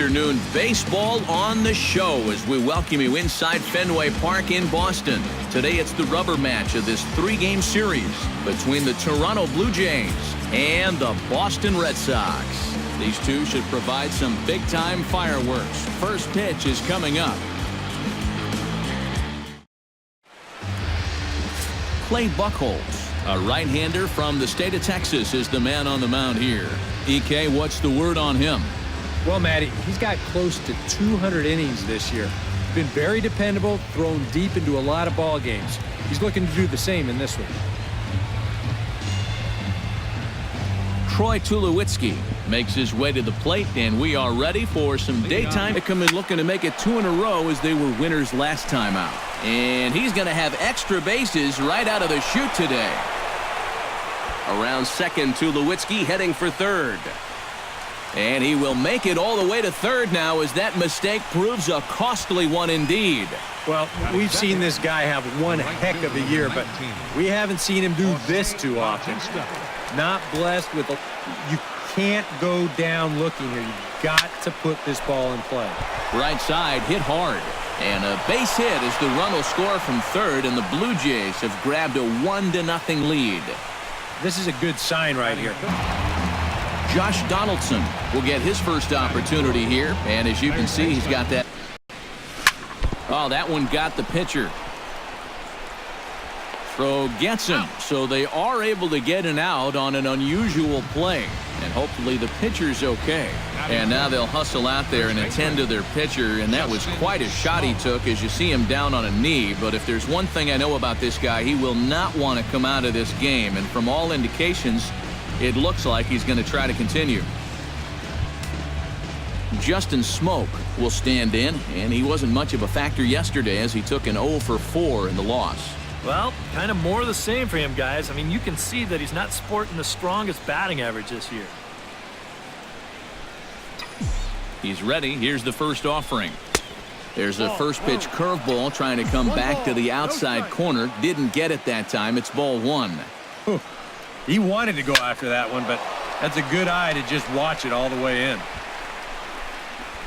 afternoon. Baseball on the show as we welcome you inside Fenway Park in Boston. Today it's the rubber match of this three-game series between the Toronto Blue Jays and the Boston Red Sox. These two should provide some big-time fireworks. First pitch is coming up. Clay Buchholz, a right-hander from the state of Texas, is the man on the mound here. EK, what's the word on him? Well, Matty, he's got close to 200 innings this year. Been very dependable, thrown deep into a lot of ball games. He's looking to do the same in this one. Troy Tulowitzki makes his way to the plate, and we are ready for some daytime. They come in looking to make it 2 in a row as they were winners last time out. And he's going to have extra bases right out of the chute today. Around second, Tulowitzki heading for third. And he will make it all the way to third now as that mistake proves a costly one indeed. Well, we've seen this guy have one heck of a year, but we haven't seen him do this too often. Not blessed with you can't go down looking here. You've got to put this ball in play. Right side hit hard. And a base hit as the run will score from third, and the Blue Jays have grabbed a 1-0 lead. This is a good sign right here. Josh Donaldson will get his first opportunity here, and as you can see, he's got that. Oh, that one got the pitcher. Throw gets him, so they are able to get an out on an unusual play, and hopefully the pitcher's okay. And now they'll hustle out there and attend to their pitcher, and that was quite a shot he took as you see him down on a knee. But if there's one thing I know about this guy, he will not want to come out of this game, and from all indications, it looks like he's going to try to continue. Justin Smoke will stand in, and he wasn't much of a factor yesterday as he took an 0 for 4 in the loss. Well, kind of more of the same for him, guys. I mean, you can see that he's not sporting the strongest batting average this year. He's ready. Here's the first offering. There's a first pitch curveball trying to come back to the outside corner. Didn't get it that time. It's ball 1. He wanted to go after that one, but that's a good eye to just watch it all the way in.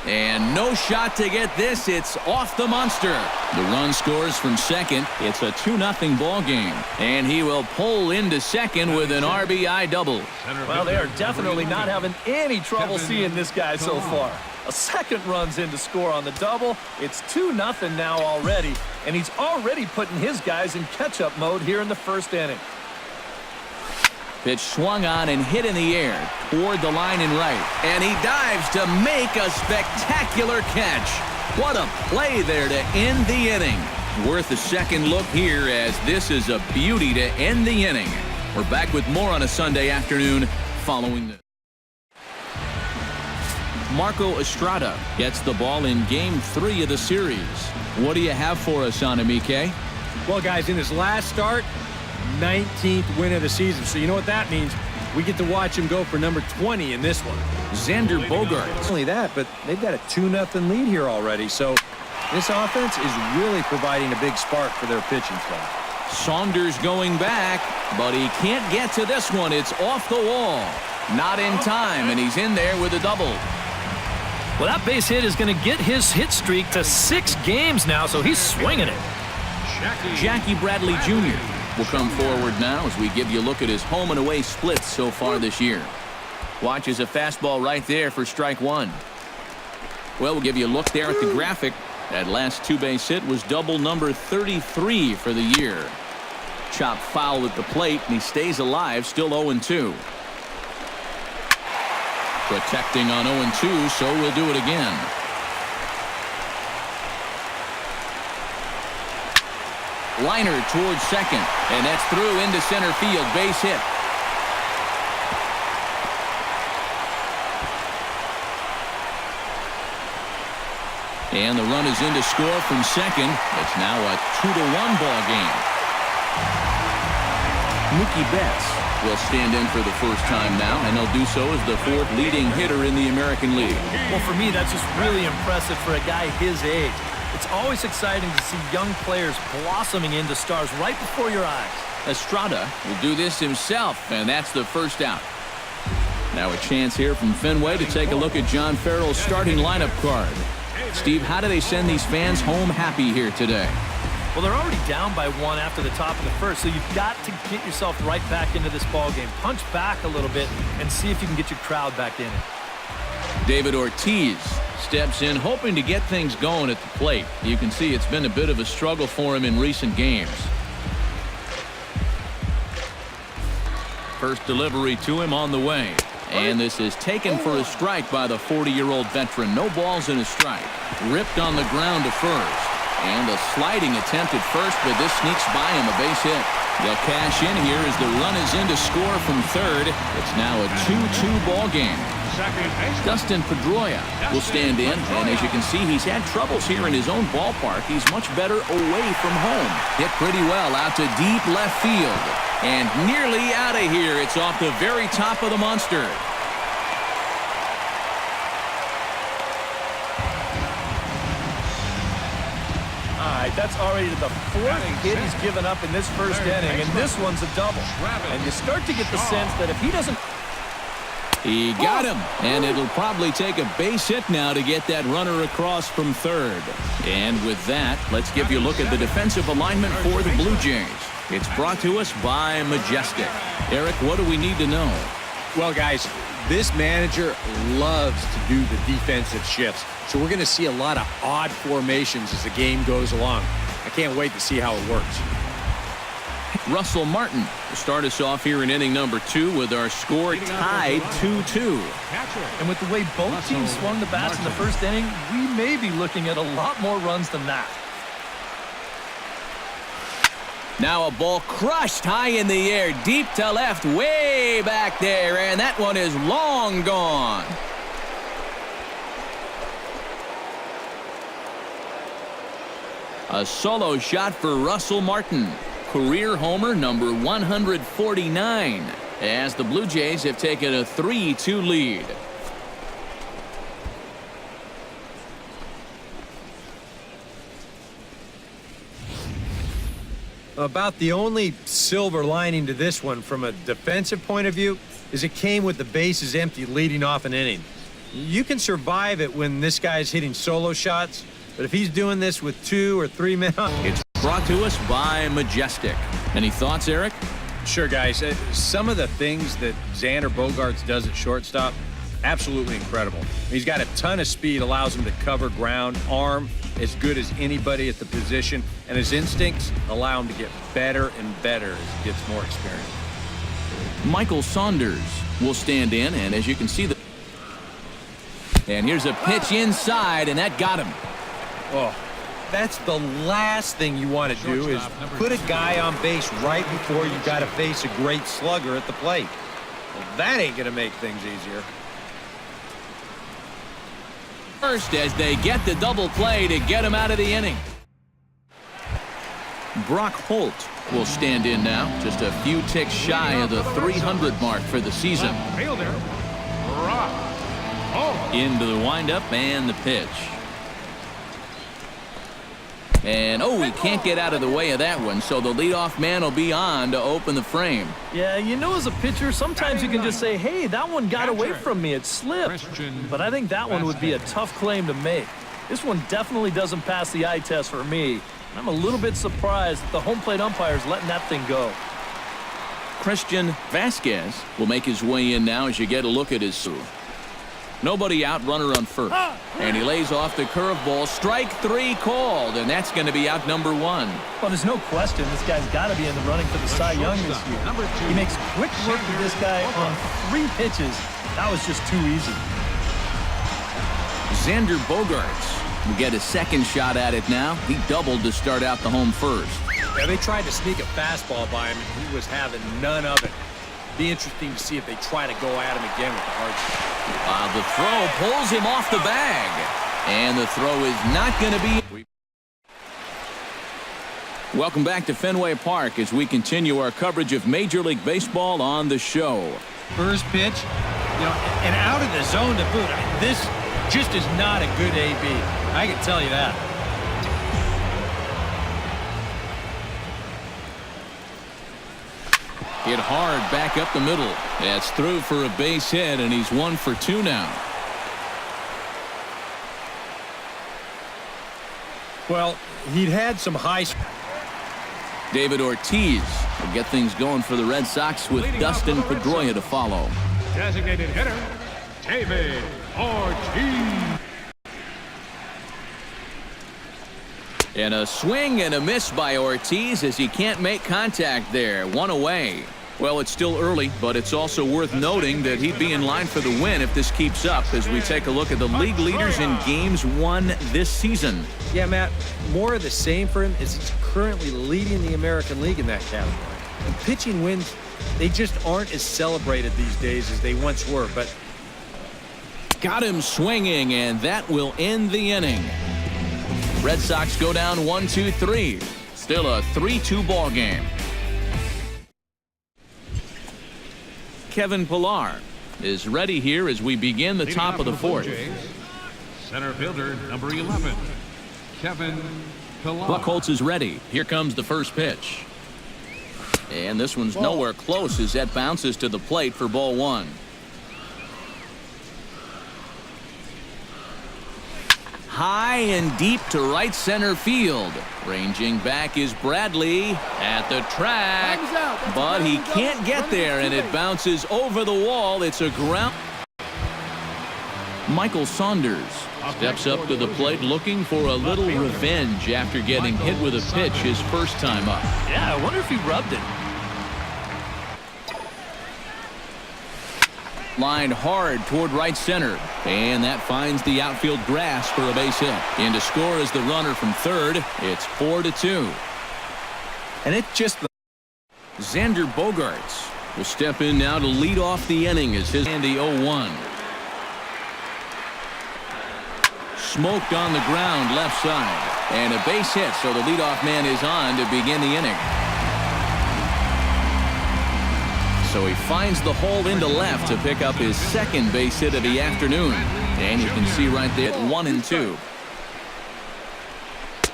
And no shot to get this. It's off the monster. The run scores from second. It's a 2-0 ball game. And he will pull into second with an RBI double. Well, they are definitely not having any trouble seeing this guy so far. A second runs in to score on the double. It's 2-0 now already, and he's already putting his guys in catch-up mode here in the first inning. Pitch swung on and hit in the air toward the line and right. And he dives to make a spectacular catch. What a play there to end the inning. Worth a second look here as this is a beauty to end the inning. We're back with more on a Sunday afternoon following this. Marco Estrada gets the ball in Game 3 of the series. What do you have for us on him, EK? Well, guys, in his last start, 19th win of the season. So you know what that means. We get to watch him go for number 20 in this one. Xander Bogaerts. Not only that, but they've got a 2-0 lead here already. So this offense is really providing a big spark for their pitching staff. Saunders going back, but he can't get to this one. It's off the wall. Not in time, and he's in there with a double. Well, that base hit is going to get his hit streak to 6 games now, so he's swinging it. Jackie Bradley Jr. will come forward now as we give you a look at his home and away splits so far this year. Watches a fastball right there for strike 1. Well, we'll give you a look there at the graphic. That last 2-base hit was double number 33 for the year. Chopped foul at the plate, and he stays alive, still 0-2. Protecting on 0-2, so we'll do it again. Liner towards second, and that's through into center field. Base hit. And the run is in to score from second. It's now a 2-1 ball game. Mookie Betts will stand in for the first time now, and he'll do so as the 4th leading hitter in the American League. Well, for me, that's just really impressive for a guy his age. It's always exciting to see young players blossoming into stars right before your eyes. Estrada will do this himself, and that's the first out. Now a chance here from Fenway to take a look at John Farrell's starting lineup card. Steve, how do they send these fans home happy here today? Well, they're already down by 1 after the top of the first, so you've got to get yourself right back into this ball game. Punch back a little bit and see if you can get your crowd back in it. David Ortiz steps in, hoping to get things going at the plate. You can see it's been a bit of a struggle for him in recent games. First delivery to him on the way. And this is taken for a strike by the 40-year-old veteran. No balls and a strike. Ripped on the ground to first. And a sliding attempt at first, but this sneaks by him, a base hit. They'll cash in here as the run is in to score from third. It's now a 2-2 ball game. Dustin Pedroia will stand in, and as you can see, he's had troubles here in his own ballpark. He's much better away from home. Hit pretty well out to deep left field. And nearly out of here. It's off the very top of the monster. All right, that's already the 4th hit he's given up in this first inning, and this one's a double. And you start to get the sense that if he doesn't... He got him, and it'll probably take a base hit now to get that runner across from third. And with that, let's give you a look at the defensive alignment for the Blue Jays. It's brought to us by Majestic. Eric, what do we need to know? Well, guys, this manager loves to do the defensive shifts. So we're going to see a lot of odd formations as the game goes along. I can't wait to see how it works. Russell Martin to start us off here in inning number 2 with our score tied 2-2. And with the way both teams swung the bats in the first inning, we may be looking at a lot more runs than that. Now a ball crushed high in the air, deep to left, way back there, and that one is long gone. A solo shot for Russell Martin. Career homer number 149 as the Blue Jays have taken a 3-2 lead. About the only silver lining to this one from a defensive point of view is it came with the bases empty leading off an inning. You can survive it when this guy's hitting solo shots, but if he's doing this with 2 or 3 men on... It's brought to us by Majestic. Any thoughts, Eric? Sure, guys. Some of the things that Xander Bogaerts does at shortstop, absolutely incredible. He's got a ton of speed, allows him to cover ground, arm as good as anybody at the position, and his instincts allow him to get better and better as he gets more experience. Michael Saunders will stand in, and as you can see, and here's a pitch inside, and that got him. Oh, that's the last thing you want to do is put a guy on base right before you got to face a great slugger at the plate. Well, that ain't going to make things easier. First, as they get the double play to get him out of the inning. Brock Holt will stand in now, just a few ticks shy of the 300 mark for the season. Into the windup and the pitch. And, oh, he can't get out of the way of that one, so the leadoff man will be on to open the frame. Yeah, you know, as a pitcher, sometimes you can just say, hey, that one got away from me. It slipped. But I think that one would be a tough claim to make. This one definitely doesn't pass the eye test for me. I'm a little bit surprised that the home plate umpire is letting that thing go. Christian Vasquez will make his way in now as you get a look at his suit. Nobody out, runner on first. And he lays off the curveball. Strike 3 called, and that's going to be out number 1. Well, there's no question this guy's got to be in the running for the Cy Young this year. He makes quick work of this guy on 3 pitches. That was just too easy. Xander Bogaerts will get a second shot at it now. He doubled to start out the home first. Yeah, they tried to sneak a fastball by him, and he was having none of it. Be interesting to see if they try to go at him again with the hard shot. The throw pulls him off the bag. And the throw is not going to be... Welcome back to Fenway Park as we continue our coverage of Major League Baseball on the show. First pitch, and out of the zone to boot. I mean, this just is not a good AB. I can tell you that. Hit hard back up the middle. That's through for a base hit, and he's 1 for 2 now. Well, he'd had some high. David Ortiz will get things going for the Red Sox with Dustin Pedroia to follow. Designated hitter, David Ortiz. And a swing and a miss by Ortiz as he can't make contact there. 1 away. Well, it's still early, but it's also worth noting that he'd be in line for the win if this keeps up as we take a look at the league leaders in games won this season. Yeah, Matt, more of the same for him as he's currently leading the American League in that category. And pitching wins, they just aren't as celebrated these days as they once were, but got him swinging, and that will end the inning. Red Sox go down 1-2-3. Still a 3-2 ball game. Kevin Pillar is ready here as we begin the top of the fourth. Center fielder, number 11, Kevin Pillar. Buchholz is ready. Here comes the first pitch. And this one's nowhere close as that bounces to the plate for ball 1. High and deep to right center field. Ranging back is Bradley at the track, but he can't get there, and it bounces over the wall. It's a ground. Michael Saunders steps up to the plate looking for a little revenge after getting hit with a pitch his first time up. Yeah, I wonder if he rubbed it. Lined hard toward right center, and that finds the outfield grass for a base hit. In to score is the runner from third. It's 4-2. and it just. Xander Bogaerts will step in now to lead off the inning as his Andy 0-1. Smoked on the ground left side, and a base hit, so the leadoff man is on to begin the inning. So he finds the hole into left to pick up his second base hit of the afternoon. And you can see right there at 1-2.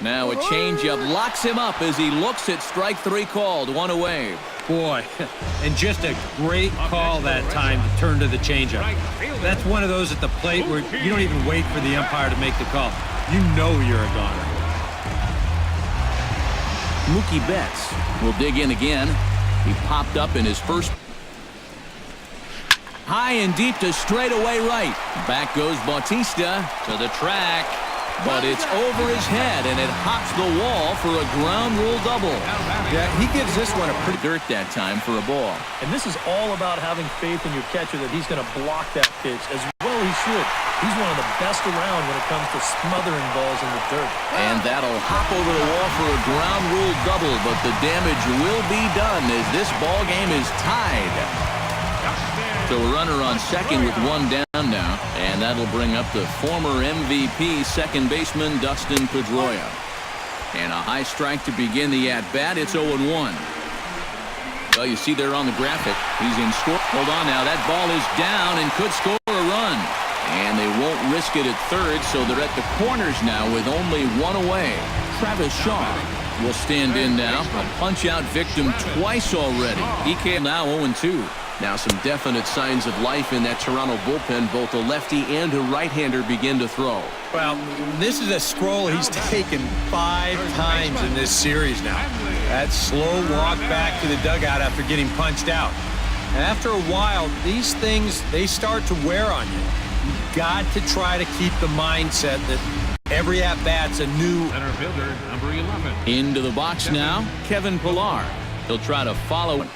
Now a changeup locks him up as he looks at strike three called. 1 away. Boy, and just a great call that time to turn to the changeup. That's one of those at the plate where you don't even wait for the umpire to make the call. You know you're a goner. Mookie Betts will dig in again. He popped up in his first. High and deep to straightaway right. Back goes Bautista to the track. But it's over his head, and it hops the wall for a ground rule double. Yeah, he gives this one a pretty Dirt that time for a ball. And this is all about having faith in your catcher that he's going to block that pitch as well he should. He's one of the best around when it comes to smothering balls in the dirt. And that'll hop over the wall for a ground rule double, but the damage will be done as this ball game is tied. So a runner on second with one down now, and that'll bring up the former MVP second baseman Dustin Pedroia. And a high strike to begin the at-bat. It's 0-1. Well, you see there on the graphic, he's in score. Hold on now, that ball is down and could score a run. And they won't risk it at third, so they're at the corners now with only one away. Travis Shaw will stand in now. A punch-out victim twice already. He came now 0-2. Now some definite signs of life in that Toronto bullpen. Both a lefty and a right-hander begin to throw. Well, this is a scroll he's taken 5 times in this series now. That slow walk back to the dugout after getting punched out. And after a while, these things, they start to wear on you. You've got to try to keep the mindset that every at-bat's a new. Center fielder, number 11. Into the box now, Kevin Pillar. He'll try to follow.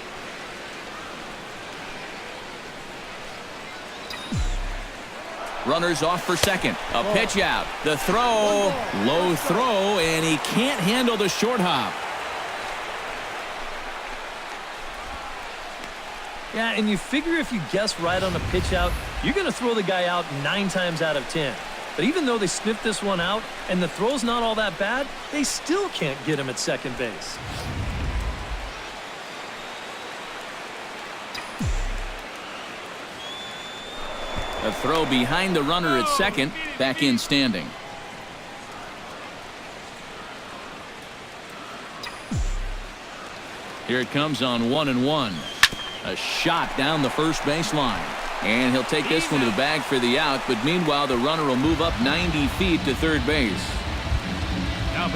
Runners off for second. A pitch out. The throw. Low throw, and he can't handle the short hop. Yeah, and you figure if you guess right on a pitch out, you're going to throw the guy out 9 times out of 10. But even though they sniffed this one out and the throw's not all that bad, they still can't get him at second base. A throw behind the runner at second. Back in standing. Here it comes on 1-1. A shot down the first baseline. And he'll take this one to the bag for the out, but meanwhile the runner will move up 90 feet to third base.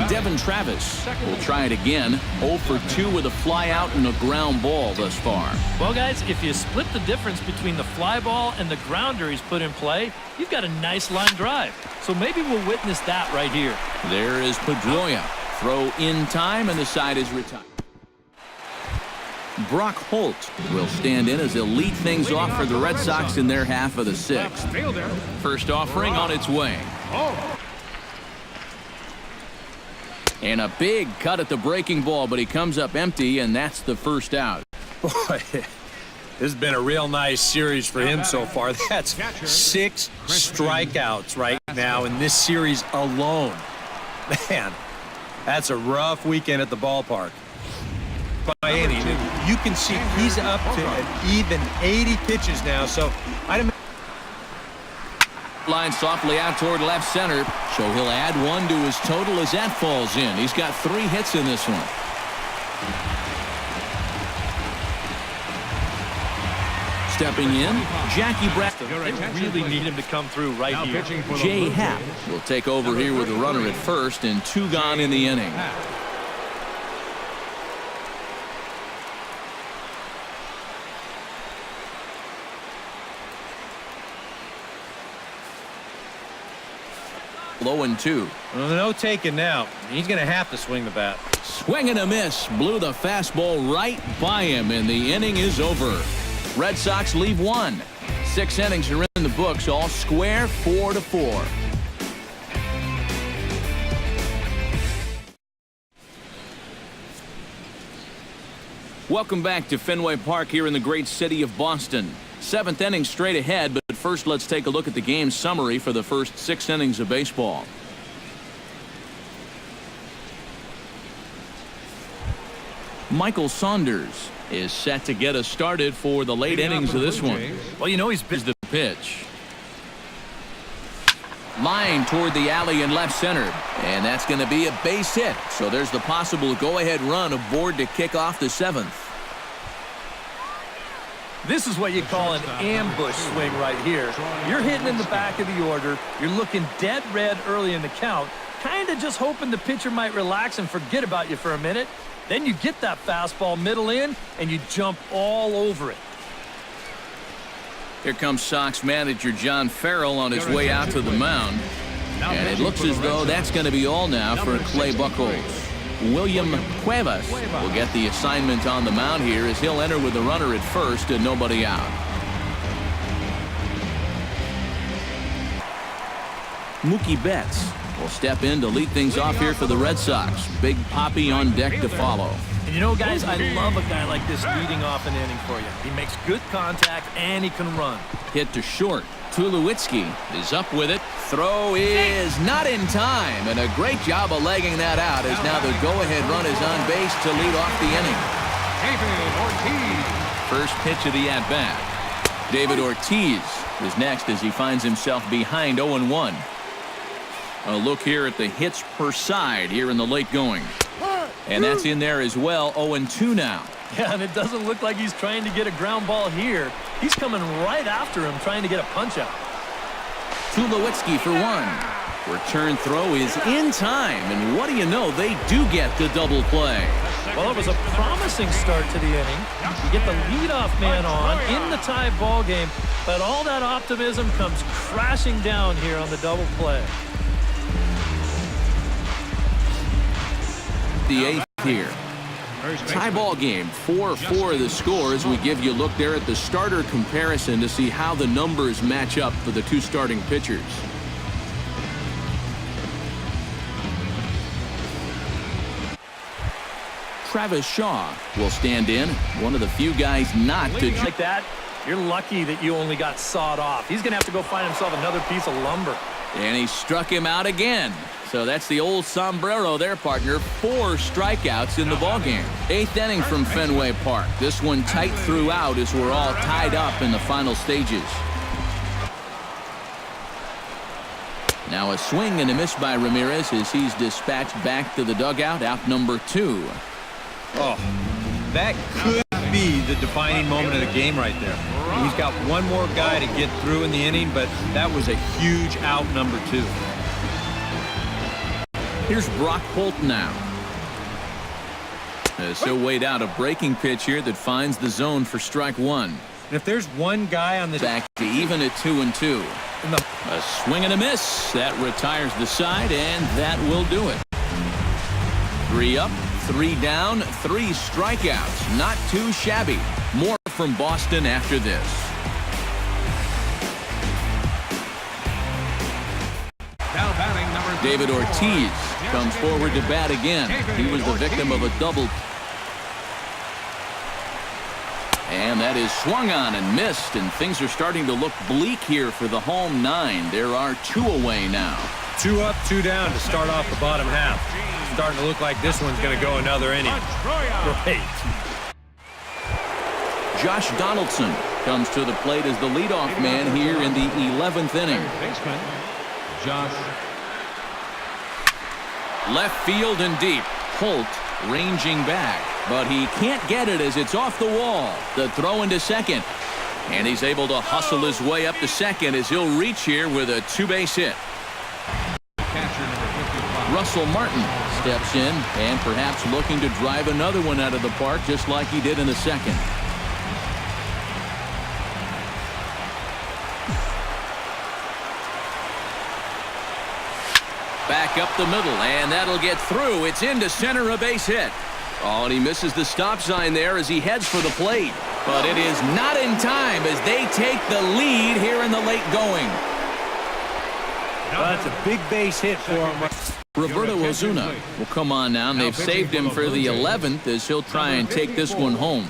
Devin Travis will try it again. 0 for 2 with a fly out and a ground ball thus far. Well, guys, if you split the difference between the fly ball and the grounder he's put in play, you've got a nice line drive. So maybe we'll witness that right here. There is Pedroia. Throw in time, and the side is retired. Brock Holt will stand in as he'll lead things off for the Red Sox in their half of the sixth. First offering on its way. And a big cut at the breaking ball, but he comes up empty, and that's the first out. Boy, this has been a real nice series for him so far. That's 6 strikeouts right now in this series alone. Man, that's a rough weekend at the ballpark. By any, you can see he's up to an even 80 pitches now, so I'd Line softly out toward left center, so he'll add 1 to his total as that falls in. He's got 3 hits in this one. Stepping in, Jackie Braxton. They really need him to come through right here. Jay Happ will take over here with a runner at first and 2 gone in the inning. Low and 2. Well, no taking now. He's going to have to swing the bat. Swing and a miss. Blew the fastball right by him, and the inning is over. Red Sox leave 1. 6 innings are in the books, all square, 4-4. Welcome back to Fenway Park here in the great city of Boston. 7th inning straight ahead, but first let's take a look at the game summary for the first 6 innings of baseball. Michael Saunders is set to get us started for the late innings of this one. Well, you know he's Here's the pitch. Line toward the alley in left center, and that's going to be a base hit. So there's the possible go-ahead run aboard to kick off the 7th. This is what you call an ambush swing right here. You're hitting in the back of the order. You're looking dead red early in the count, kind of just hoping the pitcher might relax and forget about you for a minute. Then you get that fastball middle in, and you jump all over it. Here comes Sox manager John Farrell on his way out to the mound. And it looks as though that's going to be all now for Clay Buchholz. William Cuevas will get the assignment on the mound here as he'll enter with the runner at first and nobody out. Mookie Betts will step in to lead things off here for the Red Sox. Big Poppy on deck to follow. And you know, guys, I love a guy like this leading off an inning for you. He makes good contact and he can run. Hit to short. Tulowitzki is up with it. Throw is not in time, and a great job of legging that out as now the go-ahead run is on base to lead off the inning. David Ortiz. First pitch of the at-bat. David Ortiz is next as he finds himself behind 0-1. A look here at the hits per side here in the late going. And that's in there as well, 0-2 now. Yeah, and it doesn't look like he's trying to get a ground ball here. He's coming right after him, trying to get a punch-out. Tulowitzki for 1. Return throw is in time, and what do you know, they do get the double play. Well, it was a promising start to the inning. You get the leadoff man on in the tie ball game, but all that optimism comes crashing down here on the double play. The 8th here. Tie ball game, 4-4 the score as we give you a look there at the starter comparison to see how the numbers match up for the 2 starting pitchers. Travis Shaw will stand in, one of the few guys not to like that. You're lucky that you only got sawed off. He's going to have to go find himself another piece of lumber. And he struck him out again. So that's the old sombrero there, partner. 4 strikeouts in the ballgame. 8th inning from Fenway Park. This one tight throughout as we're all tied up in the final stages. Now a swing and a miss by Ramirez as he's dispatched back to the dugout, out number 2. Oh, that could be the defining moment of the game right there. He's got one more guy to get through in the inning, but that was a huge out, number 2. Here's Brock Holt now. As he'll wait out a breaking pitch here that finds the zone for strike 1. And if there's one guy on this Back to even at 2-2. A swing and a miss. That retires the side, and that will do it. 3 up, 3 down, 3 strikeouts. Not too shabby. More from Boston after this. Now batting number David Ortiz comes forward to bat again. He was the victim of a double. And that is swung on and missed, and things are starting to look bleak here for the home 9. There are 2 away now. 2 up, 2 down to start off the bottom half. Starting to look like this one's going to go another inning. Great. Josh Donaldson comes to the plate as the leadoff man here in the 11th inning. baseman, Josh. Left field and deep. Holt ranging back, but he can't get it as it's off the wall. The throw into second, and he's able to hustle his way up to second as he'll reach here with a 2-base hit. Catcher number 55. Russell Martin steps in and perhaps looking to drive another one out of the park just like he did in the second. Back up the middle, and that'll get through. It's into center, a base hit. Oh, and he misses the stop sign there as he heads for the plate. But it is not in time as they take the lead here in the late going. Well, that's a big base hit for him. Roberto Ozuna will come on now, and they've saved him for the 11th as he'll try and take this one home.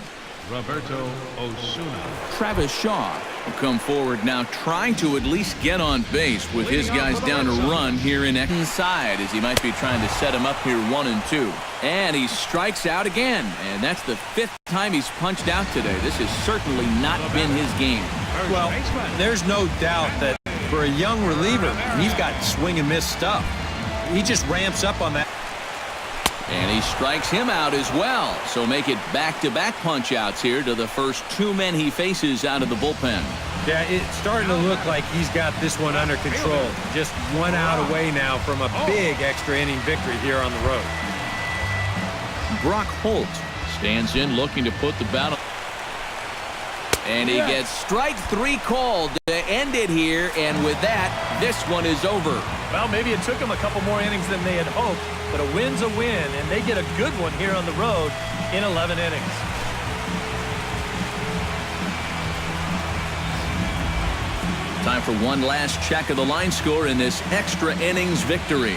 Roberto Osuna. Travis Shaw will come forward now, trying to at least get on base with his guys down to run here in inside as he might be trying to set him up here 1-2. And he strikes out again, and that's the 5th time he's punched out today. This has certainly not been his game. Well, there's no doubt that for a young reliever, he's got swing and miss stuff. He just ramps up on that. And he strikes him out as well. So make it back-to-back punch-outs here to the first 2 men he faces out of the bullpen. Yeah, it's starting to look like he's got this one under control. Just 1 out away now from a big extra inning victory here on the road. Brock Holt stands in looking to put the bat on. And he gets strike 3 called to end it here. And with that, this one is over. Well, maybe it took him a couple more innings than they had hoped, but a win's a win, and they get a good one here on the road in 11 innings. Time for one last check of the line score in this extra innings victory.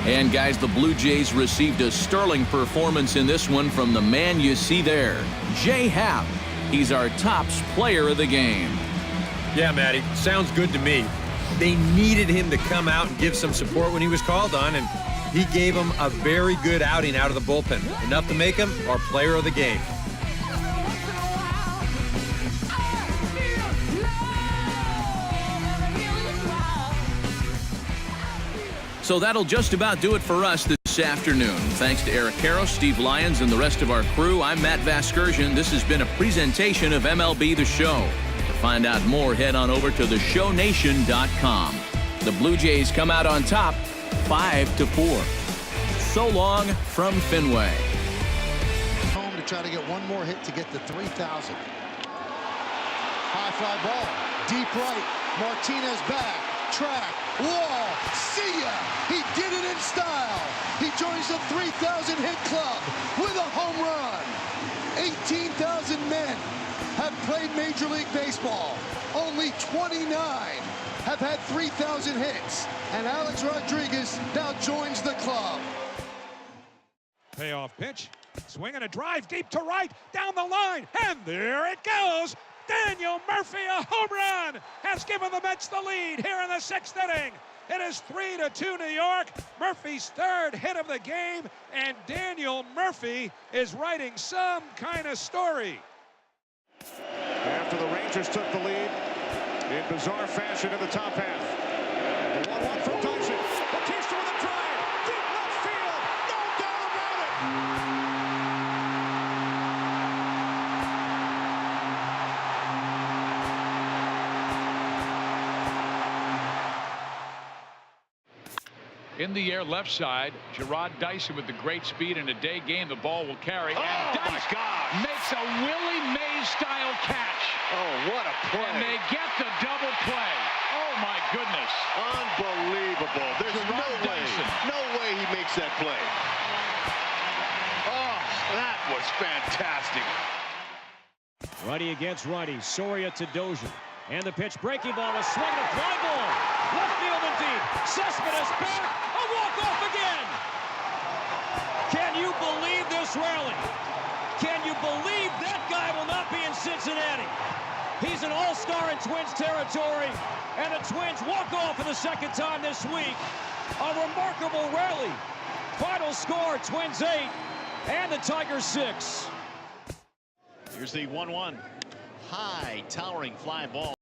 And guys, the Blue Jays received a sterling performance in this one from the man you see there, Jay Happ. He's our tops player of the game. Yeah, Matty, sounds good to me. They needed him to come out and give some support when he was called on, and he gave them a very good outing out of the bullpen. Enough to make him our player of the game. So that'll just about do it for us this afternoon. Thanks to Eric Karros, Steve Lyons, and the rest of our crew. I'm Matt Vasgersian. This has been a presentation of MLB The Show. To find out more, head on over to theshownation.com. The Blue Jays come out on top, 5-4. So long from Fenway. Home to try to get one more hit to get to 3,000. High fly ball, deep right. Martinez back, track, wall, see ya! He did it in style. He joins the 3,000 hit club with a home run. 18,000 men have played Major League Baseball. Only 29 have had 3,000 hits, and Alex Rodriguez now joins the club. Payoff pitch, swing and a drive deep to right, down the line, and there it goes. Daniel Murphy, a home run, has given the Mets the lead here in the 6th inning. It is 3-2 New York. Murphy's third hit of the game, and Daniel Murphy is writing some kind of story. After the Rangers took the lead in bizarre fashion in the top half. The 1-1 from Tyson. Batista with a drive. Deep left field. No doubt about it. In the air left side, Gerard Dyson with the great speed in a day game. The ball will carry. And Dyson makes a Willie Mays-style catch. Oh, what a play. And they get the double play. Oh, my goodness. Unbelievable. There's no way he makes that play. Oh, that was fantastic. Righty against righty. Soria to Dozier. And the pitch, breaking ball, a swing, a fly ball. Left field and deep. Cespedes back. A walk-off again. Can you believe this rally? Can you believe that guy will not be in Cincinnati? He's an all-star in Twins territory. And the Twins walk off for the second time this week. A remarkable rally. Final score, Twins 8 and the Tigers 6. Here's the 1-1. High, towering fly ball.